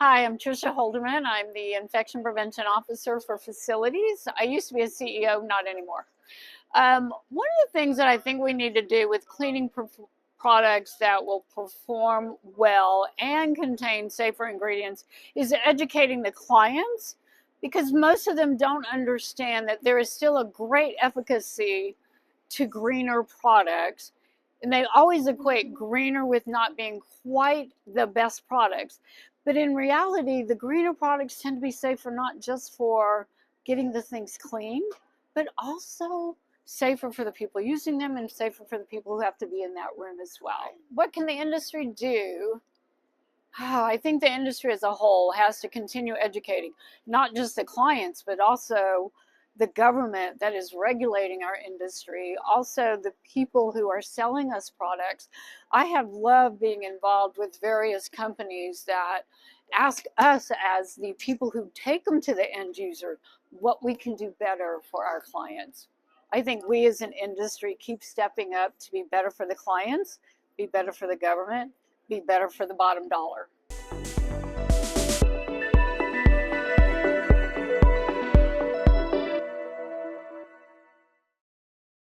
Hi, I'm Tricia Holderman. I'm the Infection Prevention Officer for Facilities. I used to be a CEO, not anymore. One of the things that I think we need to do with cleaning products that will perform well and contain safer ingredients is educating the clients, because most of them don't understand that there is still a great efficacy to greener products. And they always equate greener with not being quite the best products. But in reality, the greener products tend to be safer not just for getting the things cleaned, but also safer for the people using them and safer for the people who have to be in that room as well. What can the industry do? Oh, I think the industry as a whole has to continue educating, not just the clients, but also the government that is regulating our industry, also the people who are selling us products. I have loved being involved with various companies that ask us, as the people who take them to the end user, what we can do better for our clients. I think we as an industry keep stepping up to be better for the clients, be better for the government, be better for the bottom dollar.